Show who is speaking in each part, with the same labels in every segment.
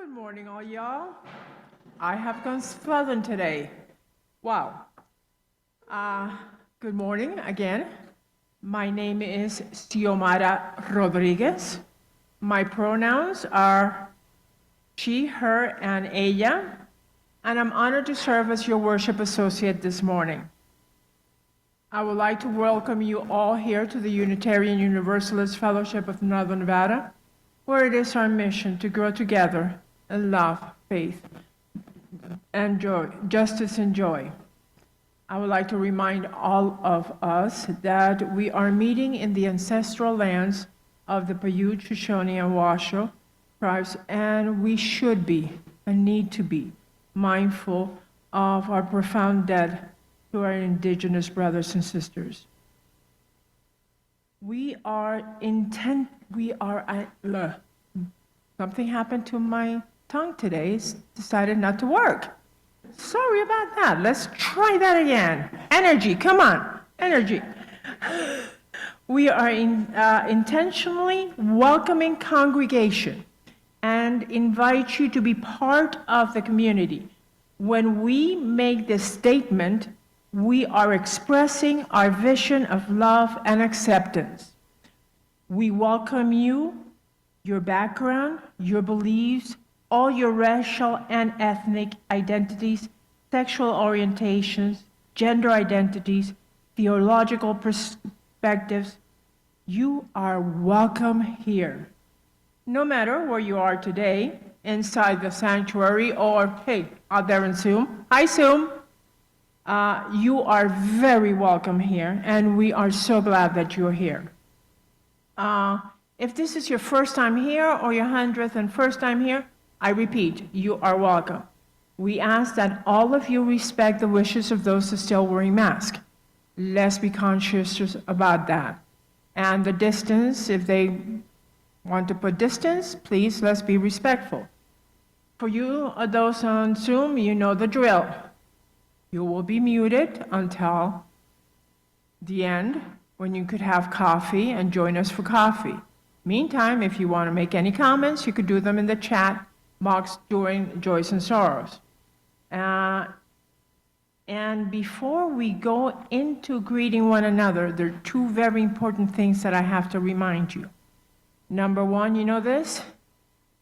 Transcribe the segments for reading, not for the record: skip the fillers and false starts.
Speaker 1: Good morning, all y'all. I have gone southern today. Wow. Uh, Good morning again. My name is Xiomara Rodriguez. My pronouns are she, her, and ella, and I'm honored to serve as your worship associate this morning. I would like to welcome you all here to the Unitarian Universalist Fellowship of Northern Nevada, where it is our mission to grow together in love, faith, and joy, justice and joy. I would like to remind all of us that we are meeting in the ancestral lands of the Paiute, Shoshone, and Washoe tribes, and we should be and need to be mindful of our profound debt to our indigenous brothers and sisters. Something happened to my tongue today. It's decided not to work. Sorry about that. Let's try that again. Energy, come on, energy. We are intentionally welcoming congregation and invite you to be part of the community. When we make this statement, we are expressing our vision of love and acceptance. We welcome you, your background, your beliefs, all your racial and ethnic identities, sexual orientations, gender identities, theological perspectives. You are welcome here. No matter where you are today, inside the sanctuary or, hey, out there in Zoom. Hi, Zoom. You are very welcome here, and we are so glad that you're here. If this is your first time here or your 100th and first time here, I repeat, you are welcome. We ask that all of you respect the wishes of those who are still wearing masks. Let's be conscious about that. And the distance, if they want to put distance, please, let's be respectful. For you, those on Zoom, you know the drill. You will be muted until the end, when you could have coffee and join us for coffee. Meantime, if you want to make any comments, you could do them in the chat box during Joys and Sorrows. And before we go into greeting one another, there are two very important things that I have to remind you. Number one, you know this?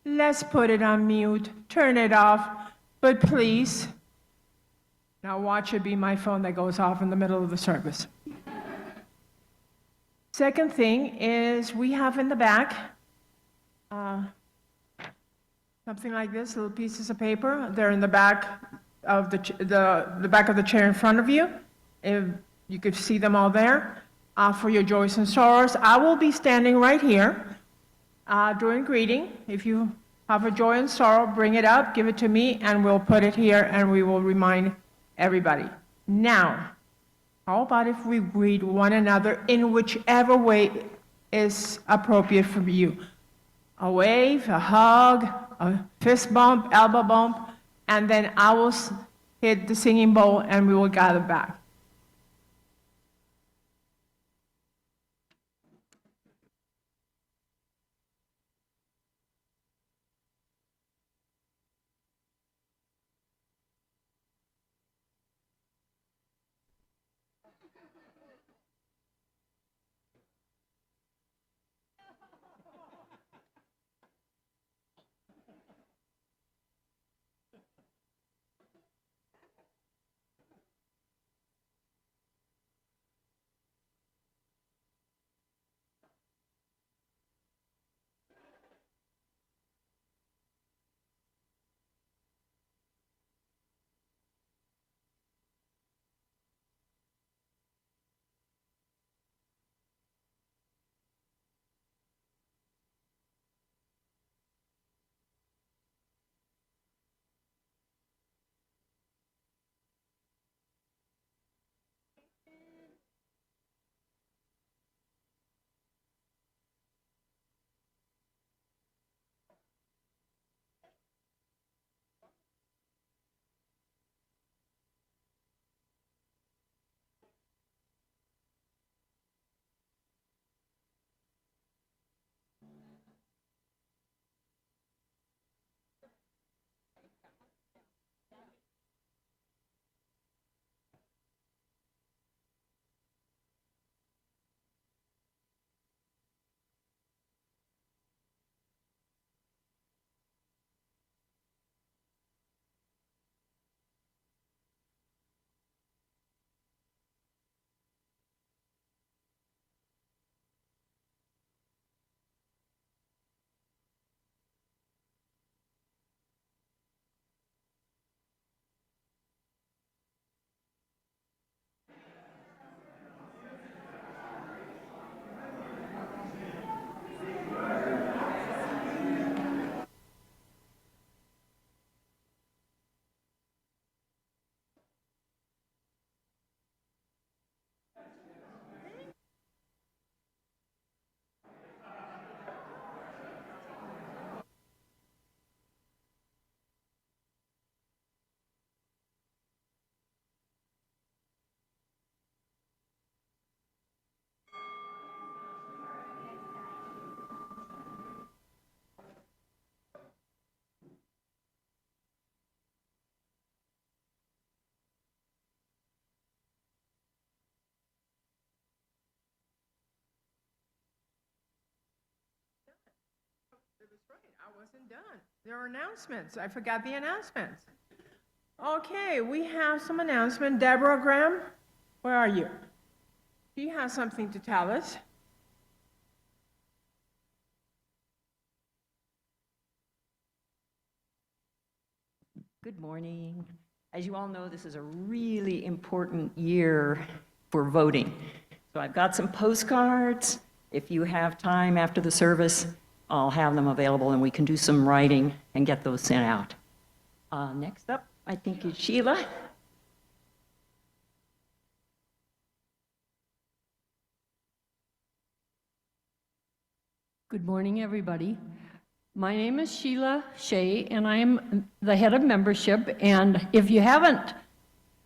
Speaker 1: Let's put it on mute, turn it off, but please, now watch it be my phone that goes off in the middle of the service. Second thing is we have in the back something like this, little pieces of paper. They're in the back of the back of the chair in front of you. If you could see them all there for your joys and sorrows. I will be standing right here during greeting. If you have a joy and sorrow, bring it up, give it to me, and we'll put it here and we will remind everybody. Now, how about if we greet one another in whichever way is appropriate for you? A wave, a hug, a fist bump, elbow bump, and then I will hit the singing bowl and we will gather back. right, I wasn't done. There are announcements. I forgot the announcements. Okay, we have some announcement. Deborah Graham, where are you? She has something to tell us.
Speaker 2: Good morning. As you all know, this is a really important year for voting. So I've got some postcards. If you have time after the service, I'll have them available and we can do some writing and get those sent out. Next up, I think, is Sheila.
Speaker 3: Good morning, everybody. My name is Sheila Shea, and I am the head of membership. And if you haven't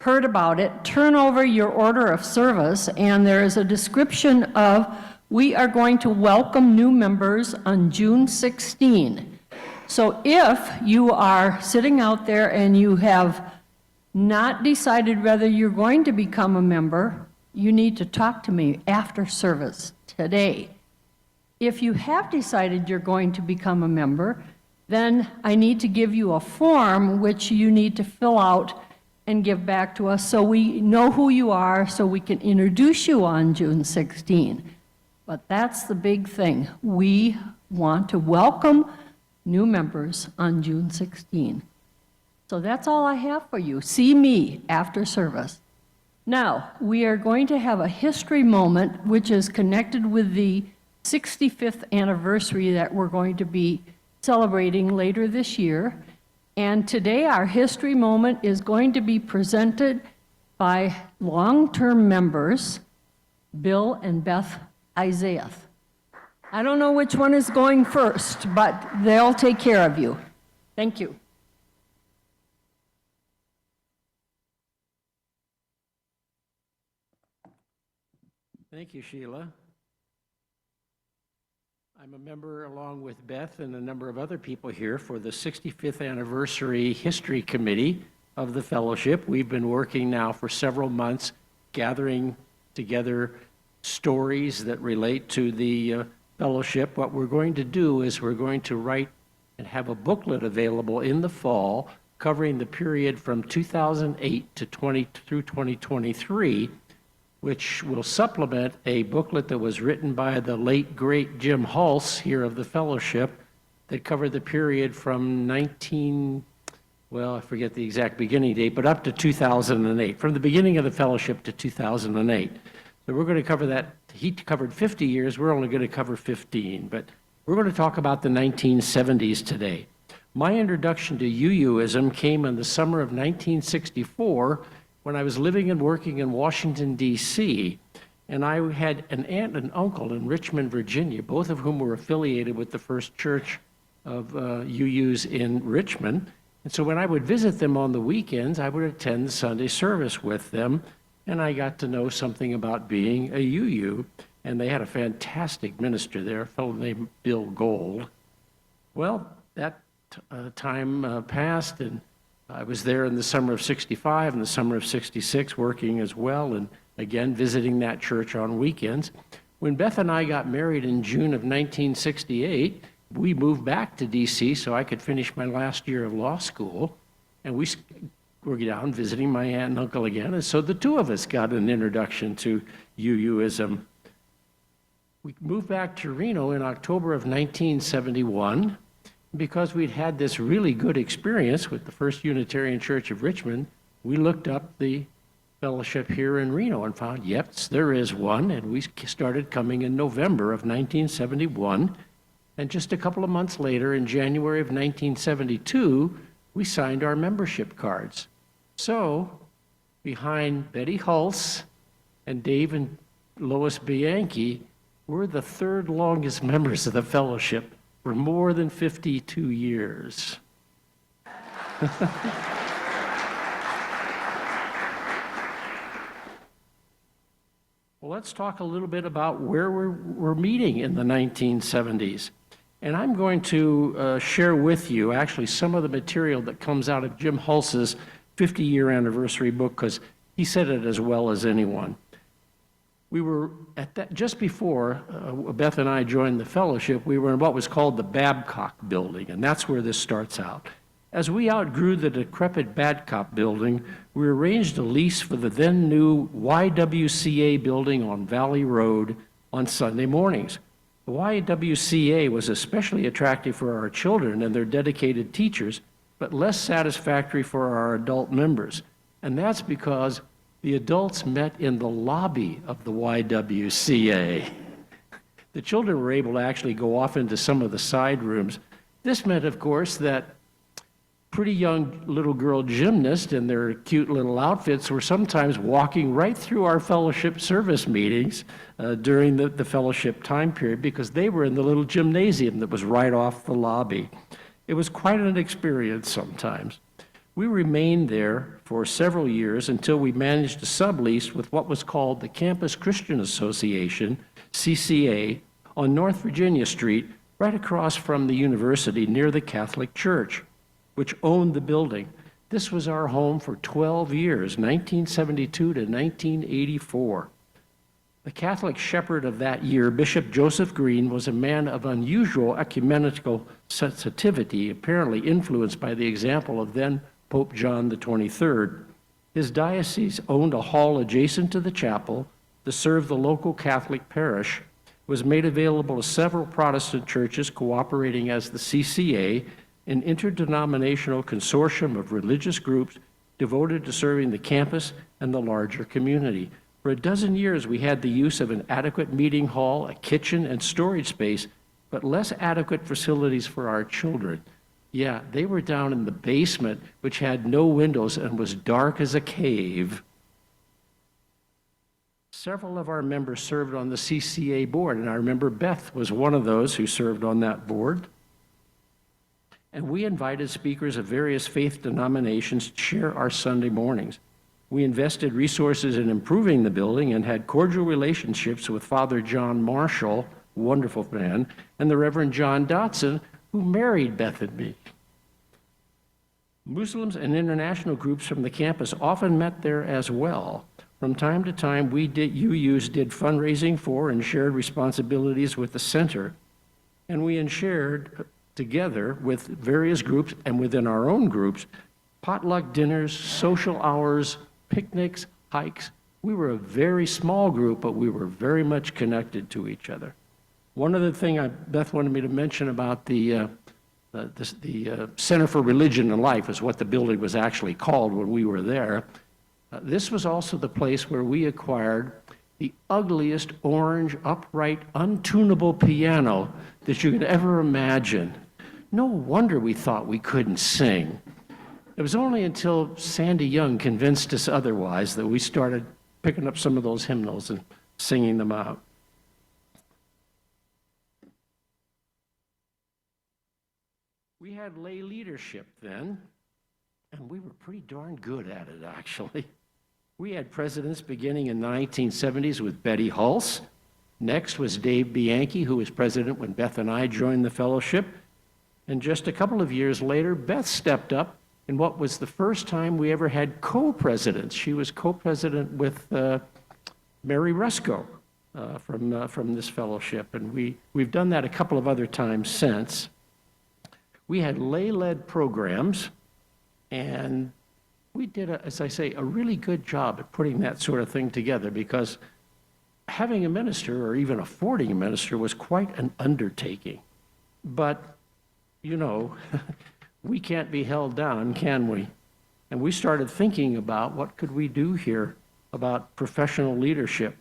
Speaker 3: heard about it, turn over your order of service, and there is a description of we are going to welcome new members on June 16. So if you are sitting out there and you have not decided whether you're going to become a member, you need to talk to me after service today. If you have decided you're going to become a member, then I need to give you a form which you need to fill out and give back to us so we know who you are, so we can introduce you on June 16. But that's the big thing. We want to welcome new members on June 16. So that's all I have for you. See me after service. Now, we are going to have a history moment which is connected with the 65th anniversary that we're going to be celebrating later this year. And today our history moment is going to be presented by long-term members, Bill and Beth Isaiah. I don't know which one is going first, but they'll take care of you. Thank you.
Speaker 4: Thank you, Sheila. I'm a member, along with Beth and a number of other people here, for the 65th Anniversary History Committee of the Fellowship. We've been working now for several months, gathering together stories that relate to the Fellowship. What we're going to do is we're going to write and have a booklet available in the fall covering the period from 2008 to 2023, which will supplement a booklet that was written by the late, great Jim Hulse here of the Fellowship that covered the period from I forget the exact beginning date, but up to 2008, from the beginning of the Fellowship to 2008. So we're going to cover that. He covered 50 years. We're only going to cover 15, but we're going to talk about the 1970s today. My introduction to UUism came in the summer of 1964 when I was living and working in Washington, D.C., and I had an aunt and uncle in Richmond, Virginia, both of whom were affiliated with the First Church of UUs in Richmond. And so when I would visit them on the weekends, I would attend Sunday service with them, and I got to know something about being a UU. And they had a fantastic minister there, a fellow named Bill Gold. Well, that time passed, and I was there in the summer of 65 and the summer of 66 working as well, and again visiting that church on weekends. When Beth and I got married in June of 1968, we moved back to D.C. so I could finish my last year of law school, and we were down visiting my aunt and uncle again, and so the two of us got an introduction to UUism. We moved back to Reno in October of 1971. Because we'd had this really good experience with the First Unitarian Church of Richmond, we looked up the fellowship here in Reno and found, yes, there is one, and we started coming in November of 1971, and just a couple of months later, in January of 1972, we signed our membership cards. So, behind Betty Hulse and Dave and Lois Bianchi, we're the third longest members of the fellowship for more than 52 years. Well, let's talk a little bit about where we're meeting in the 1970s. And I'm going to share with you actually some of the material that comes out of Jim Hulse's 50-year anniversary book, because he said it as well as anyone. We were at that, just before Beth and I joined the fellowship, we were in what was called the Babcock Building, and that's where this starts out. As we outgrew the decrepit Babcock Building, we arranged a lease for the then new YWCA building on Valley Road on Sunday mornings. The YWCA was especially attractive for our children and their dedicated teachers, but less satisfactory for our adult members. And that's because the adults met in the lobby of the YWCA. The children were able to actually go off into some of the side rooms. This meant, of course, that pretty young little girl gymnasts in their cute little outfits were sometimes walking right through our fellowship service meetings during the fellowship time period because they were in the little gymnasium that was right off the lobby. It was quite an experience sometimes. We remained there for several years until we managed to sublease with what was called the Campus Christian Association, CCA, on North Virginia Street, right across from the university near the Catholic Church, which owned the building. This was our home for 12 years, 1972 to 1984. The Catholic shepherd of that year, Bishop Joseph Green, was a man of unusual ecumenical sensitivity, apparently influenced by the example of then Pope John XXIII. His diocese owned a hall adjacent to the chapel to serve the local Catholic parish, was made available to several Protestant churches cooperating as the CCA, an interdenominational consortium of religious groups devoted to serving the campus and the larger community. For a dozen years, we had the use of an adequate meeting hall, a kitchen, and storage space, but less adequate facilities for our children. Yeah, they were down in the basement, which had no windows and was dark as a cave. Several of our members served on the CCA board, and I remember Beth was one of those who served on that board. And we invited speakers of various faith denominations to share our Sunday mornings. We invested resources in improving the building and had cordial relationships with Father John Marshall, wonderful man, and the Reverend John Dotson, who married Beth and me. Muslims and international groups from the campus often met there as well. From time to time, UUs did fundraising for and shared responsibilities with the center, and we shared together with various groups and within our own groups, potluck dinners, social hours, picnics, hikes. We were a very small group, but we were very much connected to each other. One other thing Beth wanted me to mention about the Center for Religion and Life is what the building was actually called when we were there. This was also the place where we acquired the ugliest orange, upright, untunable piano that you could ever imagine. No wonder we thought we couldn't sing. It was only until Sandy Young convinced us otherwise that we started picking up some of those hymnals and singing them out. We had lay leadership then, and we were pretty darn good at it, actually. We had presidents beginning in the 1970s with Betty Hulse. Next was Dave Bianchi, who was president when Beth and I joined the fellowship. And just a couple of years later, Beth stepped up in what was the first time we ever had co-presidents. She was co-president with Mary Rusko from this fellowship, and we've done that a couple of other times since. We had lay-led programs, and we did, as I say, a really good job at putting that sort of thing together, because having a minister, or even affording a minister, was quite an undertaking. But, you know, we can't be held down, can we? And we started thinking about what could we do here about professional leadership.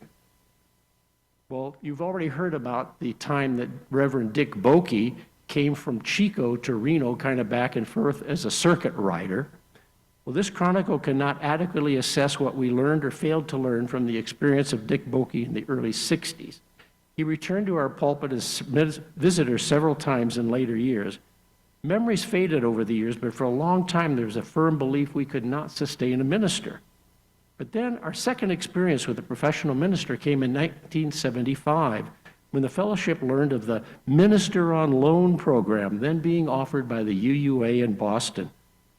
Speaker 4: Well, you've already heard about the time that Reverend Dick Bokey came from Chico to Reno, kind of back and forth as a circuit rider. Well, this chronicle cannot adequately assess what we learned or failed to learn from the experience of Dick Bokey in the early 60s. He returned to our pulpit as visitor several times in later years. Memories faded over the years, but for a long time there was a firm belief we could not sustain a minister. But then our second experience with a professional minister came in 1975, when the fellowship learned of the Minister on Loan program then being offered by the UUA in Boston.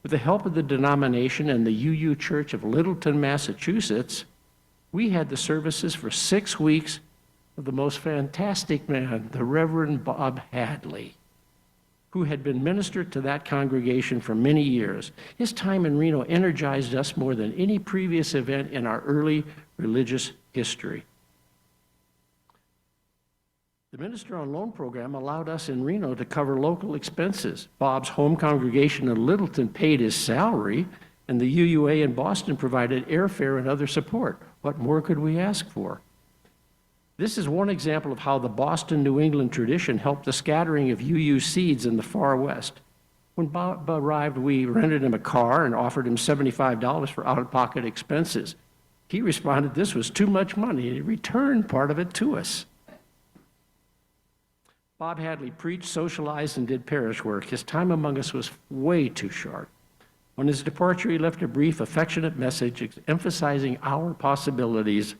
Speaker 4: With the help of the denomination and the UU Church of Littleton, Massachusetts, We had the services for 6 weeks of the most fantastic man, the Reverend Bob Hadley, who had been minister to that congregation for many years. His time in Reno energized us more than any previous event in our early religious history. The Minister on Loan program allowed us in Reno to cover local expenses. Bob's home congregation in Littleton paid his salary, and the UUA in Boston provided airfare and other support. What more could we ask for? This is one example of how the Boston, New England tradition helped the scattering of UU seeds in the far west. When Bob arrived, we rented him a car and offered him $75 for out-of-pocket expenses. He responded this was too much money, and he returned part of it to us. Bob Hadley preached, socialized, and did parish work. His time among us was way too short. On his departure, he left a brief, affectionate message emphasizing our possibilities.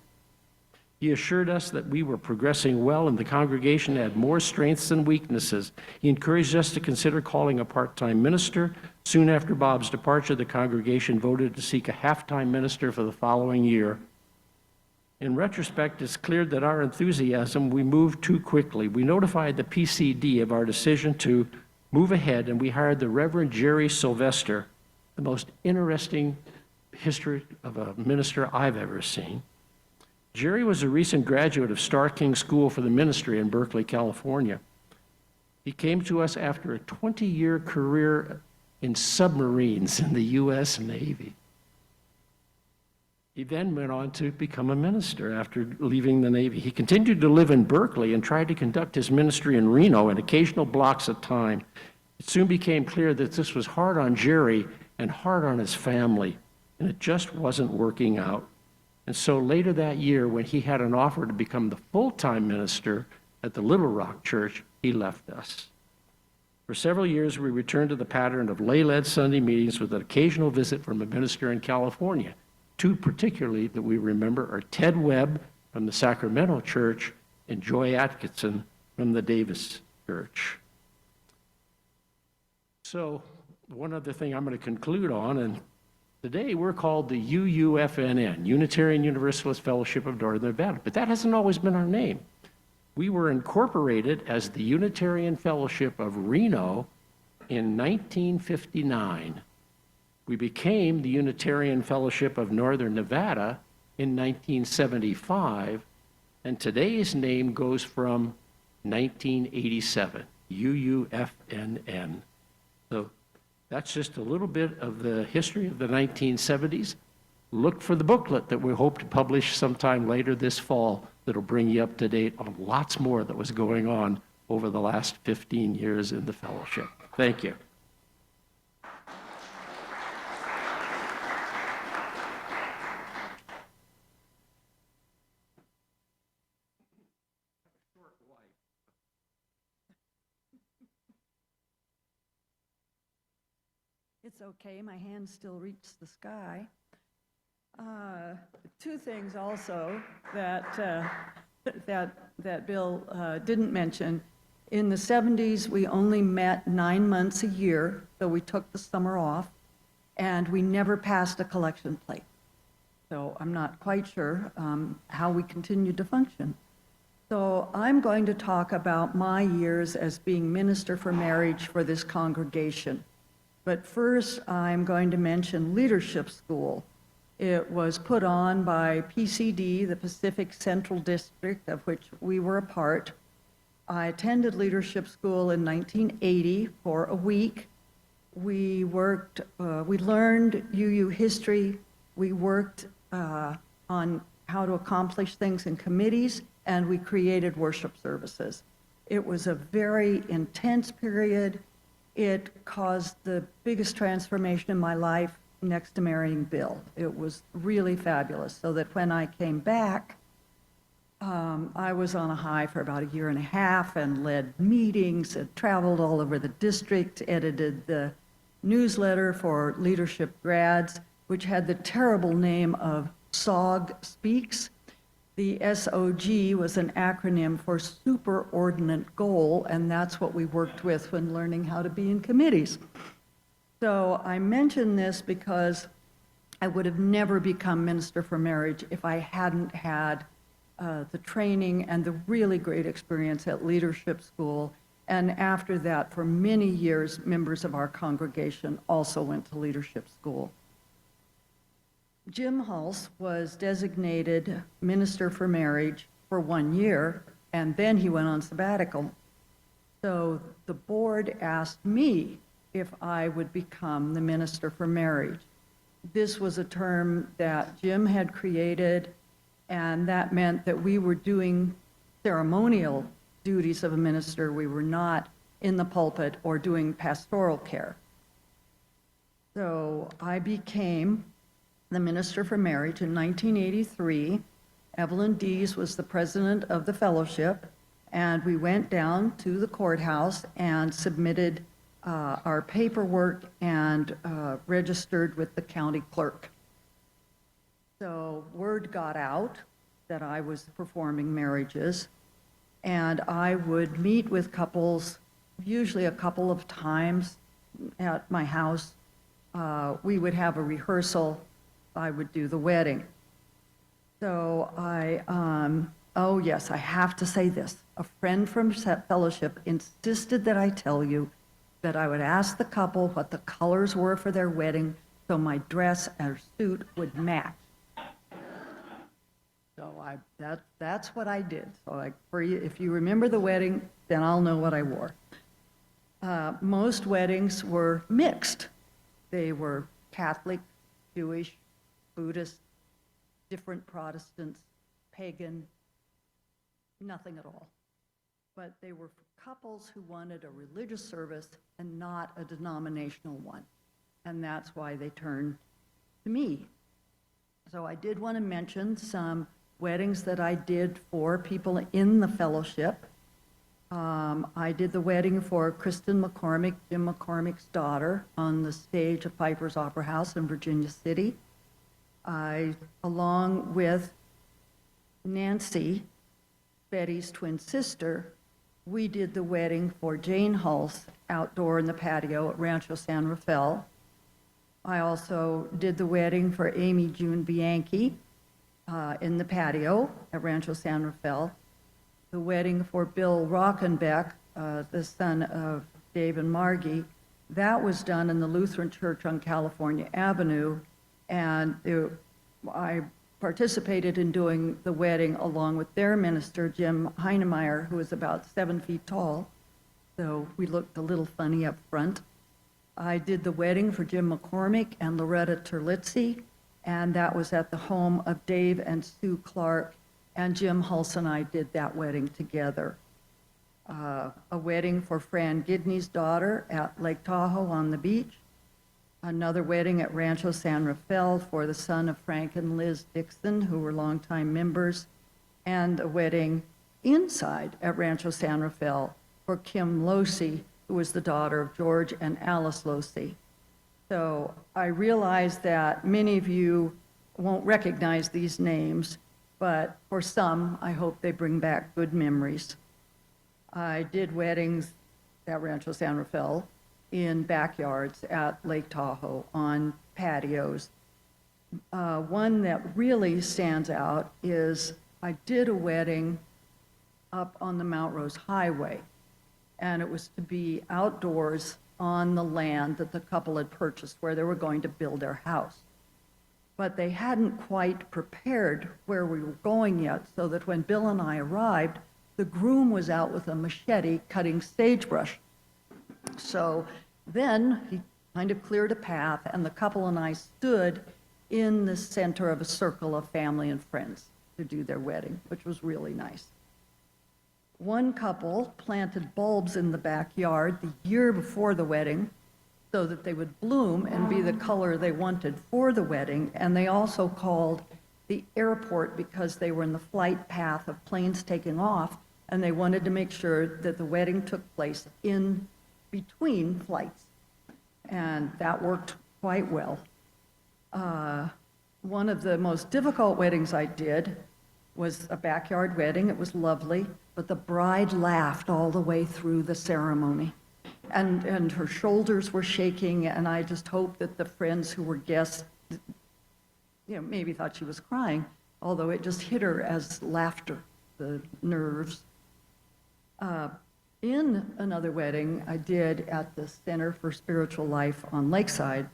Speaker 4: He assured us that we were progressing well and the congregation had more strengths than weaknesses. He encouraged us to consider calling a part-time minister. Soon after Bob's departure, the congregation voted to seek a half-time minister for the following year. In retrospect, it's clear that our enthusiasm, we moved too quickly. We notified the PCD of our decision to move ahead, and we hired the Reverend Jerry Sylvester, the most interesting history of a minister I've ever seen. Jerry was a recent graduate of Starr King School for the Ministry in Berkeley, California. He came to us after a 20-year career in submarines in the U.S. Navy. He then went on to become a minister after leaving the Navy. He continued to live in Berkeley and tried to conduct his ministry in Reno in occasional blocks of time. It soon became clear that this was hard on Jerry and hard on his family, and it just wasn't working out. And so later that year, when he had an offer to become the full-time minister at the Little Rock Church, he left us. For several years, we returned to the pattern of lay-led Sunday meetings with an occasional visit from a minister in California. Two particularly that we remember are Ted Webb from the Sacramento Church and Joy Atkinson from the Davis Church. So one other thing I'm going to conclude on, and today we're called the UUFNN, Unitarian Universalist Fellowship of Northern Nevada, but that hasn't always been our name. We were incorporated as the Unitarian Fellowship of Reno in 1959. We became the Unitarian Fellowship of Northern Nevada in 1975, and today's name goes from 1987, UUFNN. So that's just a little bit of the history of the 1970s. Look for the booklet that we hope to publish sometime later this fall that'll bring you up to date on lots more that was going on over the last 15 years in the fellowship. Thank you.
Speaker 5: It's okay, my hand still reaches the sky. Two things also that Bill didn't mention. In the 70s, we only met 9 months a year, so we took the summer off, and we never passed a collection plate. So I'm not quite sure how we continued to function. So I'm going to talk about my years as being minister for marriage for this congregation. But first, I'm going to mention Leadership School. It was put on by PCD, the Pacific Central District, of which we were a part. I attended Leadership School in 1980 for a week. We learned UU history. We worked on how to accomplish things in committees, and we created worship services. It was a very intense period. It caused the biggest transformation in my life next to marrying Bill. It was really fabulous, so that when I came back, I was on a high for about a year and a half and led meetings and traveled all over the district, edited the newsletter for leadership grads, which had the terrible name of SOG Speaks. The SOG was an acronym for superordinate goal, and that's what we worked with when learning how to be in committees. So I mention this because I would have never become Minister for Marriage if I hadn't had the training and the really great experience at leadership school. And after that, for many years, members of our congregation also went to leadership school. Jim Hulse was designated Minister for Marriage for 1 year, and then he went on sabbatical. So the board asked me if I would become the Minister for Marriage. This was a term that Jim had created, and that meant that we were doing ceremonial duties of a minister. We were not in the pulpit or doing pastoral care. So I became the Minister for Marriage in 1983. Evelyn Dees was the president of the fellowship, and we went down to the courthouse and submitted our paperwork and registered with the county clerk. So word got out that I was performing marriages, and I would meet with couples, usually a couple of times at my house. We would have a rehearsal. I would do the wedding. So oh yes, I have to say this. A friend from fellowship insisted that I tell you that I would ask the couple what the colors were for their wedding so my dress and suit would match. So that's what I did. So for you, if you remember the wedding, then I'll know what I wore. Most weddings were mixed. They were Catholic, Jewish, Buddhist, different Protestants, pagan, nothing at all. But they were couples who wanted a religious service and not a denominational one. And that's why they turned to me. So I did want to mention some weddings that I did for people in the fellowship. I did the wedding for Kristen McCormick, Jim McCormick's daughter, on the stage of Piper's Opera House in Virginia City. Along with Nancy, Betty's twin sister, we did the wedding for Jane Hulse outdoor in the patio at Rancho San Rafael. I also did the wedding for Amy June Bianchi in the patio at Rancho San Rafael. The wedding for Bill Rockenbeck, the son of Dave and Margie, that was done in the Lutheran Church on California Avenue, and I participated in doing the wedding along with their minister, Jim Heinemeyer, who was about 7 feet tall, so we looked a little funny up front. I did the wedding for Jim McCormick and Loretta Terlizzi, and that was at the home of Dave and Sue Clark, and Jim Hulse and I did that wedding together. A wedding for Fran Gidney's daughter at Lake Tahoe on the beach. Another wedding at Rancho San Rafael for the son of Frank and Liz Dixon, who were longtime members, and a wedding inside at Rancho San Rafael for Kim Losey, who was the daughter of George and Alice Losey. So I realize that many of you won't recognize these names, but for some, I hope they bring back good memories. I did weddings at Rancho San Rafael, in backyards at Lake Tahoe, on patios. One that really stands out is I did a wedding up on the Mount Rose Highway, and it was to be outdoors on the land that the couple had purchased where they were going to build their house. But they hadn't quite prepared where we were going yet, so that when Bill and I arrived, the groom was out with a machete cutting sagebrush. So then he kind of cleared a path, and the couple and I stood in the center of a circle of family and friends to do their wedding, which was really nice. One couple planted bulbs in the backyard the year before the wedding so that they would bloom and be the color they wanted for the wedding, and they also called the airport because they were in the flight path of planes taking off, and they wanted to make sure that the wedding took place in between flights, and that worked quite well. One of the most difficult weddings I did was a backyard wedding. It was lovely, but the bride laughed all the way through the ceremony, and her shoulders were shaking, and I just hoped that the friends who were guests maybe thought she was crying, although it just hit her as laughter, the nerves. In another wedding I did at the Center for Spiritual Life on Lakeside,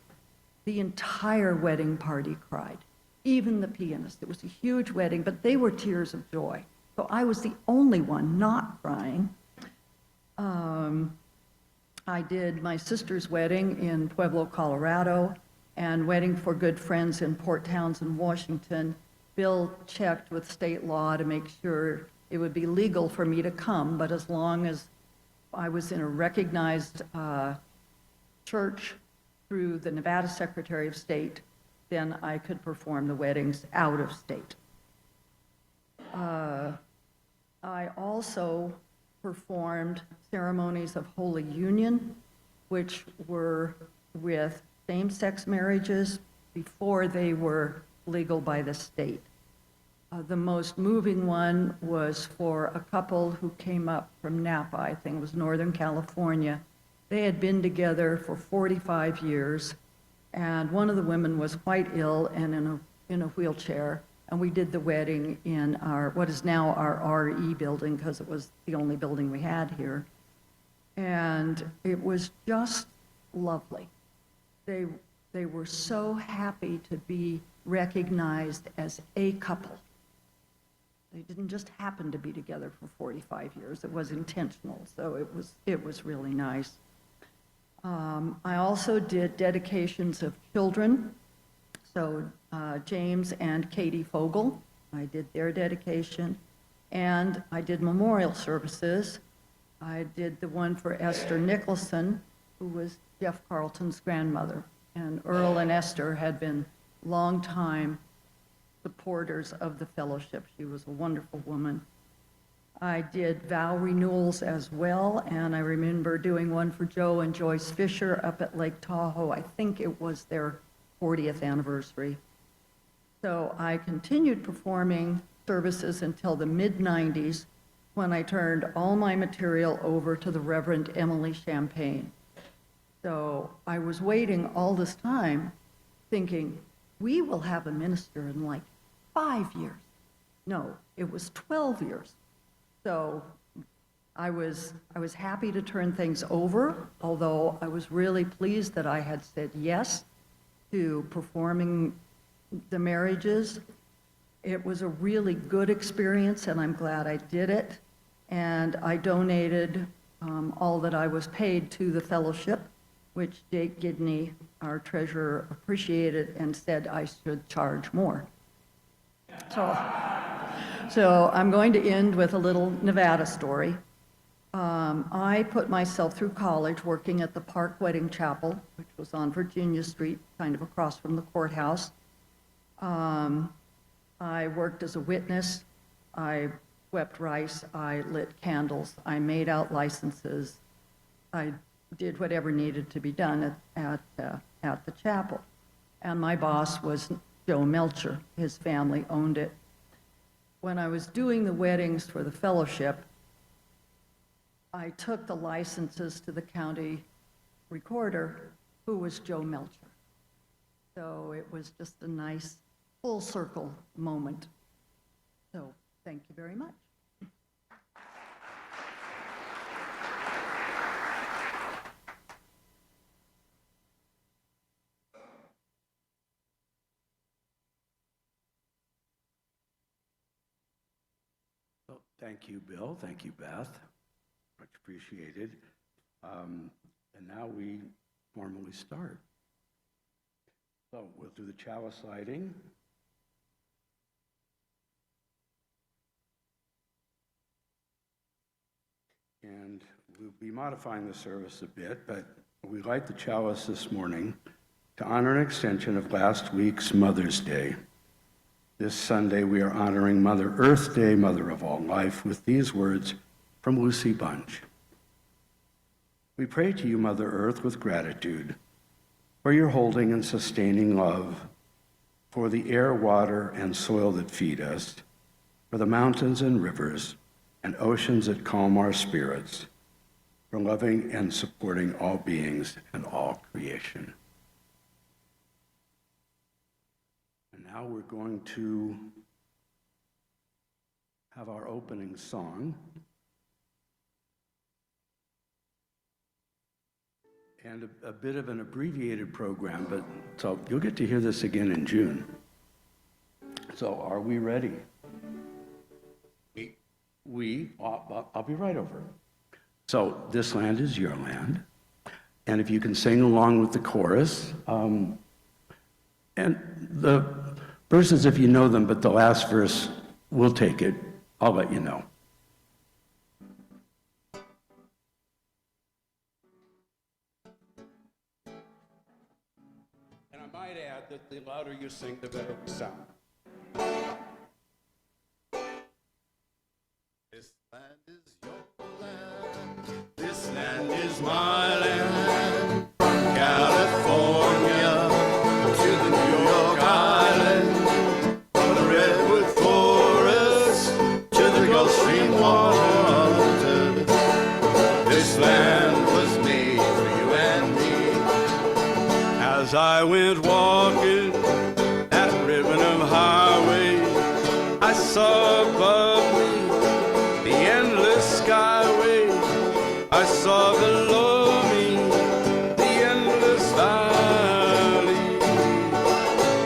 Speaker 5: the entire wedding party cried, even the pianist. It was a huge wedding, but they were tears of joy. So I was the only one not crying. I did my sister's wedding in Pueblo, Colorado, and Wedding for Good Friends in Port Townsend, Washington. Bill checked with state law to make sure it would be legal for me to come, but as long as I was in a recognized church through the Nevada Secretary of State, then I could perform the weddings out of state. I also performed ceremonies of Holy Union, which were with same-sex marriages before they were legal by the state. The most moving one was for a couple who came up from Napa, I think it was Northern California. They had been together for 45 years, and one of the women was quite ill and in a wheelchair, and we did the wedding in our, what is now our RE building, because it was the only building we had here. And it was just lovely. They were so happy to be recognized as a couple. They didn't just happen to be together for 45 years. It was intentional, so it was really nice. I also did dedications of children. So James and Katie Fogel, I did their dedication. And I did memorial services. I did the one for Esther Nicholson, who was Jeff Carlton's grandmother. And Earl and Esther had been longtime supporters of the fellowship. She was a wonderful woman. I did vow renewals as well, and I remember doing one for Joe and Joyce Fisher up at Lake Tahoe. I think it was their 40th anniversary. So I continued performing services until the mid-90s, when I turned all my material over to the Reverend Emily Champagne. So I was waiting all this time, thinking, we will have a minister in like 5 years. No, it was 12 years. So I was happy to turn things over, although I was really pleased that I had said yes to performing the marriages. It was a really good experience, and I'm glad I did it. And I donated all that I was paid to the fellowship, which Jake Gidney, our treasurer, appreciated and said I should charge more. So I'm going to end with a little Nevada story. I put myself through college working at the Park Wedding Chapel, which was on Virginia Street, kind of across from the courthouse. I worked as a witness. I swept rice. I lit candles. I made out licenses. I did whatever needed to be done at the chapel. And my boss was Joe Melcher. His family owned it. When I was doing the weddings for the fellowship, I took the licenses to the county recorder, who was Joe Melcher. So it was just a nice full circle moment. So thank you very much.
Speaker 6: Well, thank you, Bill. Thank you, Beth. Much appreciated. And now we formally start. So we'll do the chalice lighting. And we'll be modifying the service a bit, but we light the chalice this morning to honor an extension of last week's Mother's Day. This Sunday, we are honoring Mother Earth Day, Mother of all life, with these words from Lucy Bunch. We pray to you, Mother Earth, with gratitude for your holding and sustaining love, for the air, water, and soil that feed us, for the mountains and rivers and oceans that calm our spirits, for loving and supporting all beings and all creation. And now we're going to have our opening song. And a bit of an abbreviated program, but so you'll get to hear this again in June. So are we ready? I'll be right over. So this land is your land. And if you can sing along with the chorus, and the verses, if you know them, but the last verse, we'll take it. I'll let you know. And I might add that the louder you sing, the better we sound.
Speaker 7: This land is your land. This land is my land. From California to the New York Island, from the Redwood Forest to the Gulf Stream waters. This land was made for you and me. As I went walking that ribbon of highway, I saw above me the endless skyway. I saw below me the endless valley.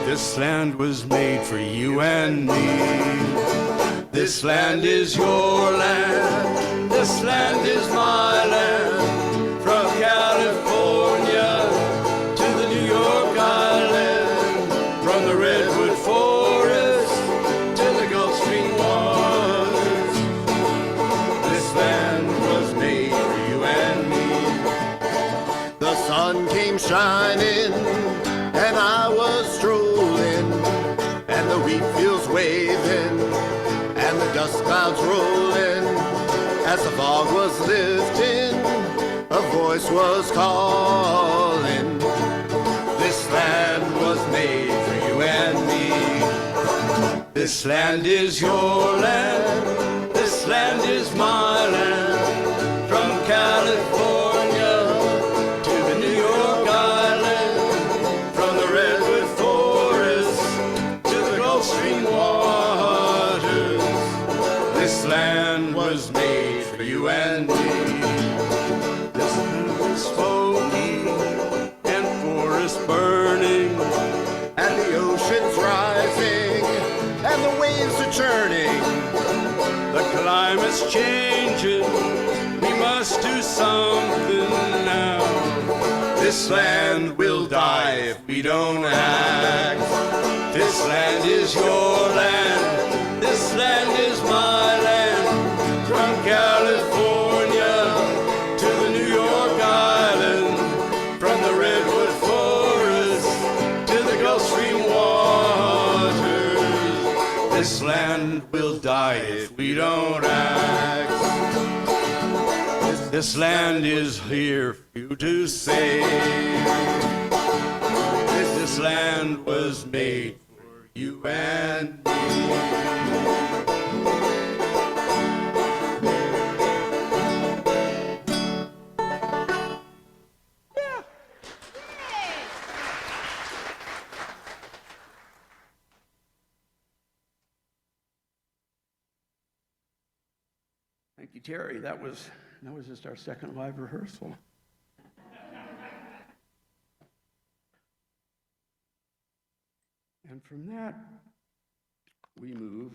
Speaker 7: This land was made for you and me. This land is your land. This land is my land. From California to the New York Island, from the Redwood Forest to the Gulf Stream waters. This land was made for you and me. The sun came shining and I was strolling, and the wheat fields waving and the dust clouds rolling. As the fog was lifting, a voice was calling. This land was made for you and me. This land is your land. This land is my land. From California to the New York Island, from the Redwood Forest to the Gulf Stream waters. This land was made for you and me. This land is smoky and forest burning, and the ocean's rising and the waves are churning. The climate's changing, we must do something now. This land will die if we don't act. This land is your land. This land is my land. From California to the New York Island, from the Redwood Forest to the Gulf Stream waters. This land will die if we don't act. This land is here for you to save. This land was made for you and me.
Speaker 6: Thank you, Terry. That was just our second live rehearsal. And from that, we move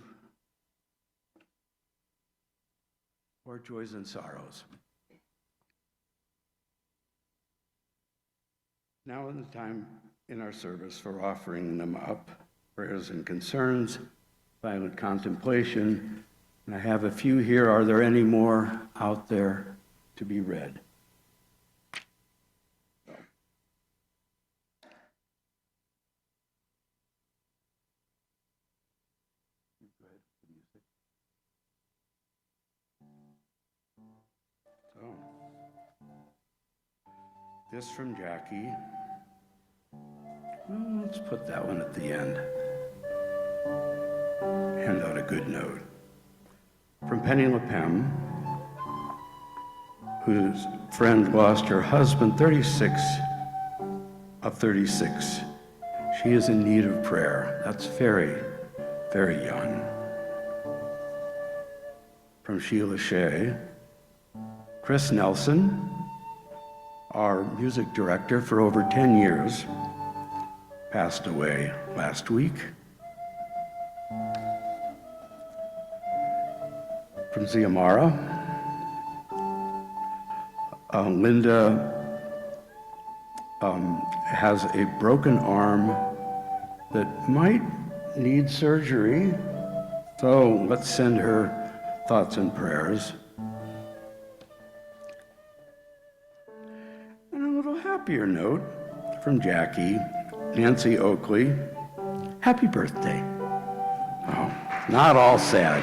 Speaker 6: to our joys and sorrows. Now is the time in our service for offering them up, prayers and concerns, silent contemplation. And I have a few here. Are there any more out there to be read? So, this from Jackie. Well, let's put that one at the end. Hand out a good note. From Penny LePem, whose friend lost her husband, 36 of 36. She is in need of prayer. That's very, very young. From Sheila Shea. Chris Nelson, our music director for over 10 years, passed away last week. From Ziamara, Linda has a broken arm that might need surgery, so let's send her thoughts and prayers. And a little happier note from Jackie, Nancy Oakley, happy birthday. Oh, not all sad.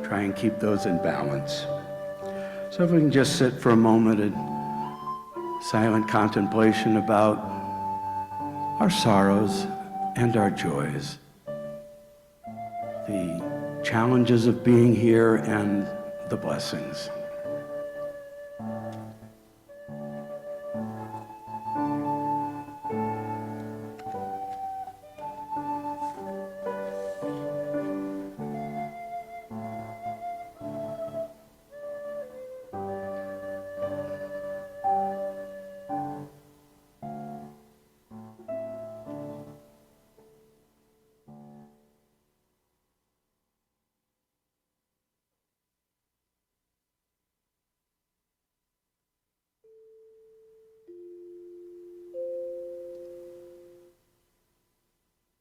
Speaker 6: Try and keep those in balance. So if we can just sit for a moment in silent contemplation about our sorrows and our joys, the challenges of being here and the blessings.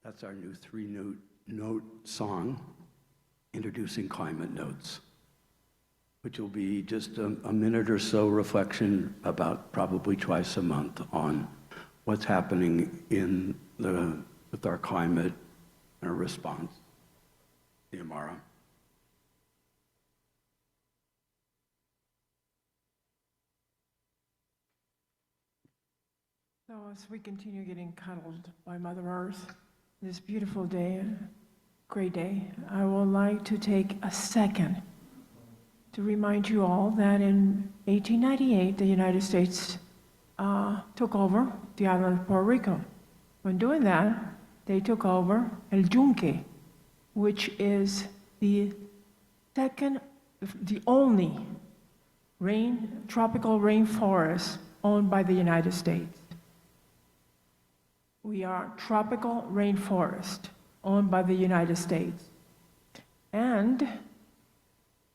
Speaker 6: That's our new three-note song, introducing Climate Notes, which will be just a minute or so reflection about probably twice a month on what's happening with our climate and our response. Ziamara.
Speaker 1: So as we continue getting cuddled by Mother Earth, this beautiful day, great day, I would like to take a second to remind you all that in 1898, the United States took over the island of Puerto Rico. When doing that, they took over El Yunque, which is the only tropical rainforest owned by the United States. We are tropical rainforest owned by the United States. And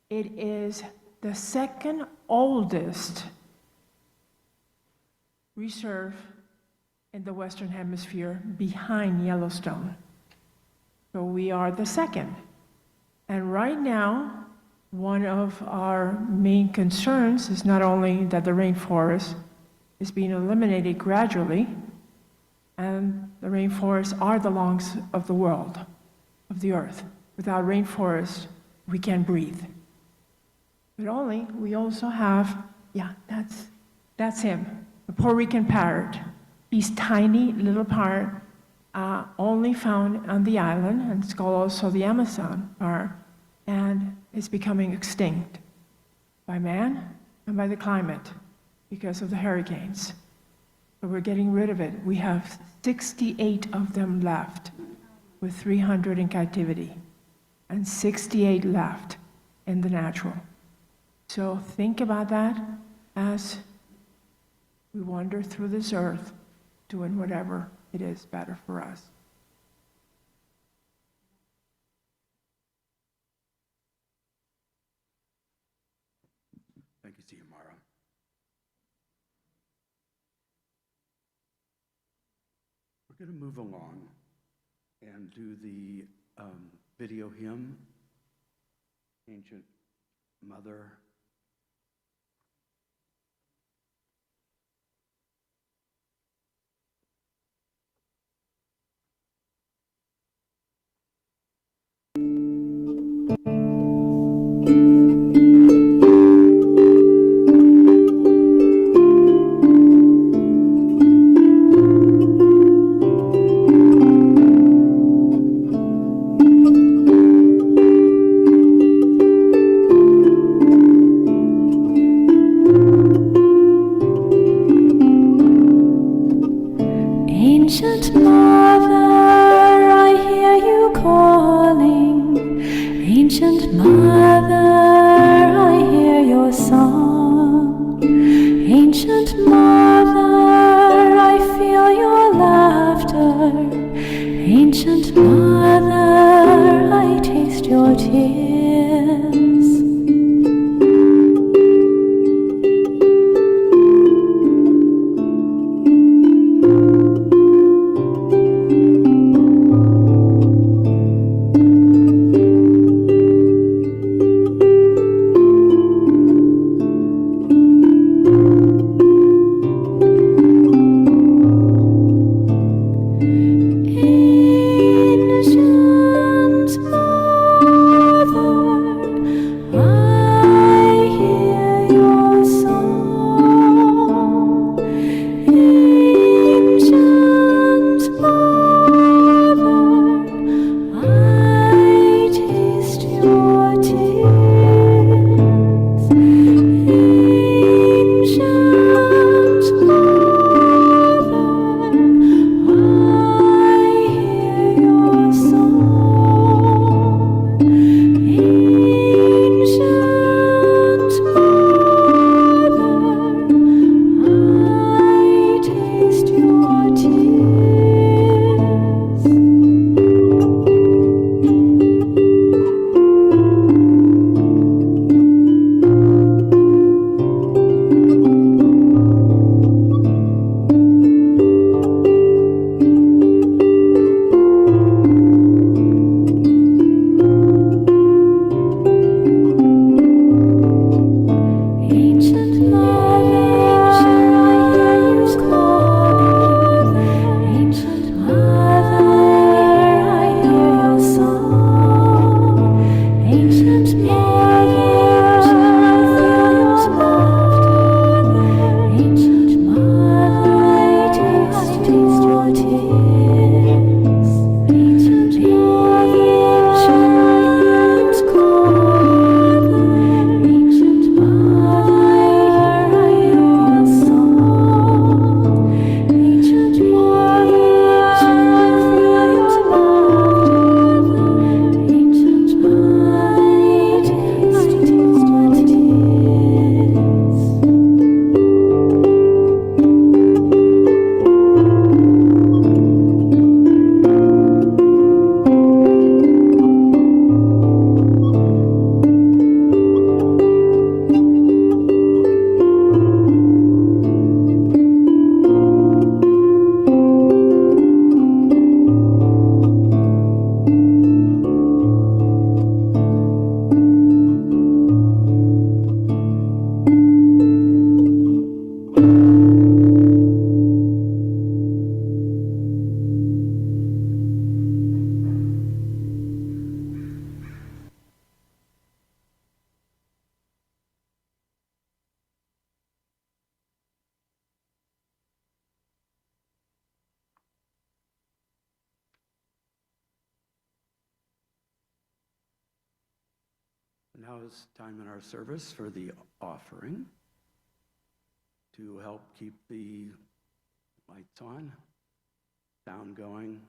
Speaker 1: it is the second oldest reserve in the Western Hemisphere behind Yellowstone. So we are the second. And right now, one of our main concerns is not only that the rainforest is being eliminated gradually, and the rainforests are the lungs of the world, of the earth. Without rainforests, we can't breathe. But we also have, that's him, the Puerto Rican parrot. He's tiny little parrot, only found on the island, and it's called also the Amazon parrot, and it's becoming extinct by man and by the climate because of the hurricanes. So we're getting rid of it. We have 68 of them left, with 300 in captivity, and 68 left in the natural. So think about that as we wander through this earth, doing whatever it is better for us.
Speaker 6: Thank you, Ziamara. We're going to move along and do the video hymn, Ancient Mother.
Speaker 8: Ancient mother, I hear you calling. Ancient mother, I hear your song. Ancient mother, I feel your laughter. Ancient mother, I taste your tears. Ancient mother, I hear your song. Ancient mother, I taste your tears. Ancient mother, I hear your song. Ancient mother, I taste your tears. Ancient mother, I hear you call. Ancient mother, I hear your song. Ancient mother, I feel your laughter. Ancient mother, I taste your tears. Ancient mother, ancient call. Ancient mother, I hear your song. Ancient mother, I feel your laughter. Ancient mother, I taste your tears.
Speaker 6: Now is time in our service for the offering to help keep the lights on, sound going.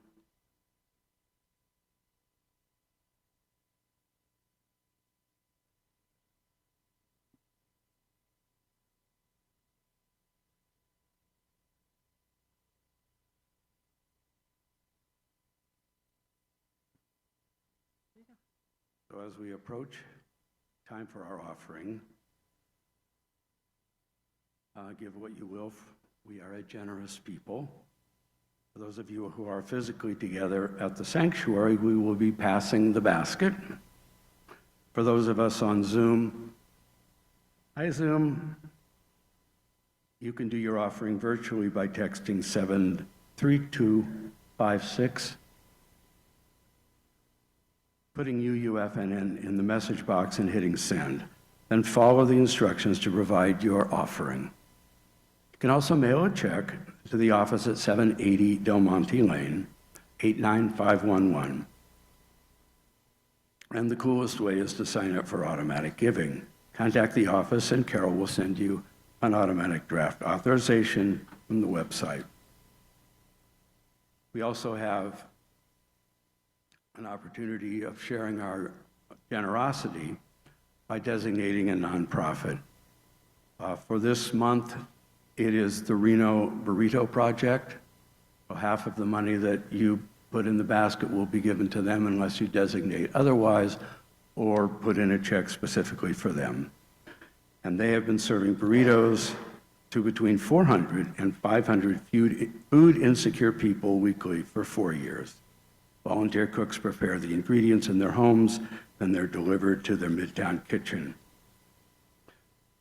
Speaker 6: So as we approach time for our offering, give what you will. We are a generous people. For those of you who are physically together at the sanctuary, we will be passing the basket. For those of us on Zoom, hi Zoom, you can do your offering virtually by texting 73256, putting UUFNN in the message box and hitting send. Then follow the instructions to provide your offering. You can also mail a check to the office at 780 Del Monte Lane, 89511. And the coolest way is to sign up for automatic giving. Contact the office and Carol will send you an automatic draft authorization from the website. We also have an opportunity of sharing our generosity by designating a nonprofit. For this month, it is the Reno Burrito Project. So half of the money that you put in the basket will be given to them unless you designate otherwise or put in a check specifically for them. And they have been serving burritos to between 400 and 500 food insecure people weekly for 4 years. Volunteer cooks prepare the ingredients in their homes, then they're delivered to their Midtown kitchen.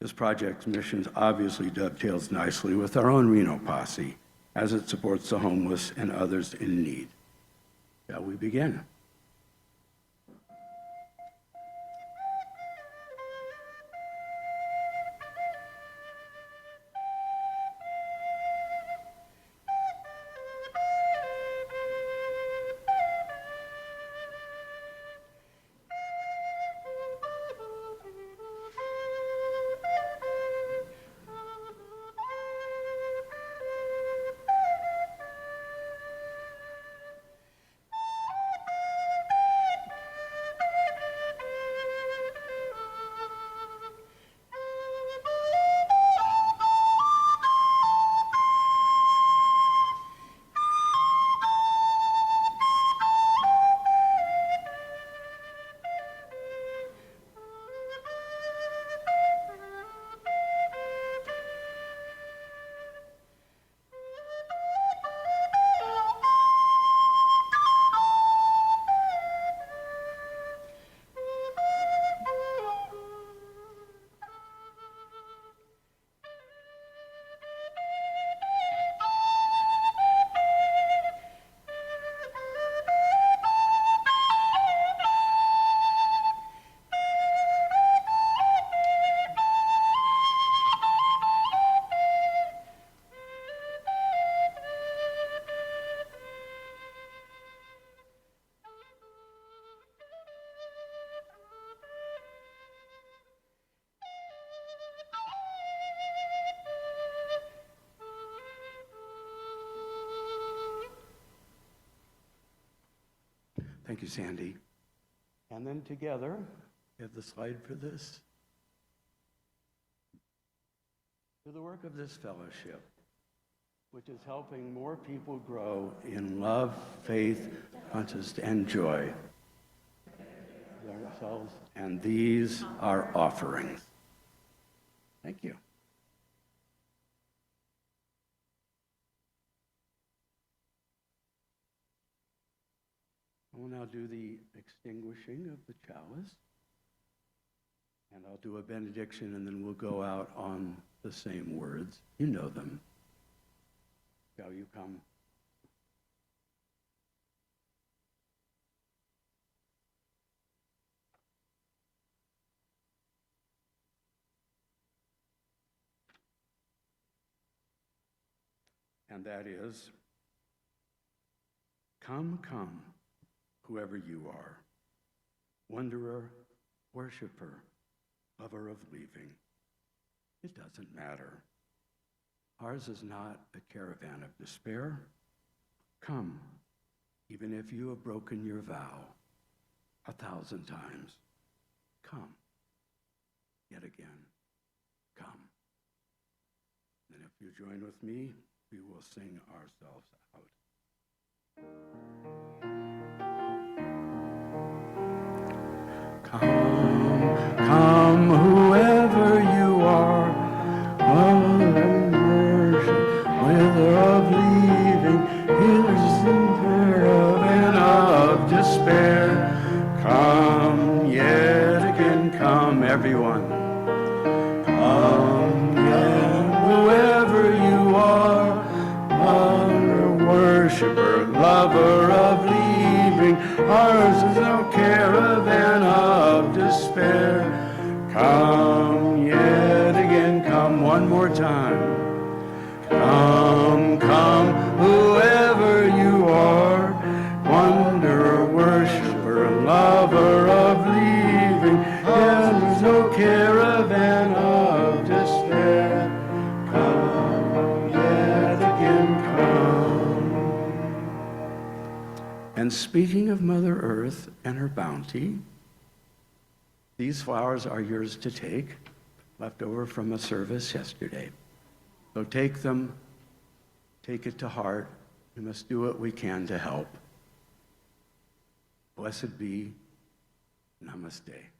Speaker 6: This project's mission obviously dovetails nicely with our own Reno Posse as it supports the homeless and others in need. Shall we begin? Thank you, Sandy. And then together, we have the slide for this. To the work of this fellowship, which is helping more people grow in love, faith, conscience, and joy. Ourselves, and these are offerings. Thank you. We'll now do the extinguishing of the chalice. And I'll do a benediction, and then we'll go out on the same words. You know them. Shall you come? And that is, come, come, whoever you are, wanderer, worshiper, lover of leaving. It doesn't matter. Ours is not a caravan of despair. Come, even if you have broken your vow 1,000 times. Come, yet again, come. And if you join with me, we will sing ourselves out. Come, come, whoever you are, love and worship, whether of leaving, here's the prayer of and of despair. Come, yet again, come, everyone. Come, yet, whoever you are, lover, worshiper, lover of leaving, ours is no caravan of despair. Come, yet again, come one more time. Come, come, whoever you are, wanderer, worshiper, lover of leaving, and there's no caravan of despair. Come, yet again, come. And speaking of Mother Earth and her bounty, these flowers are yours to take, left over from a service yesterday. So take them, take it to heart. We must do what we can to help. Blessed be. Namaste.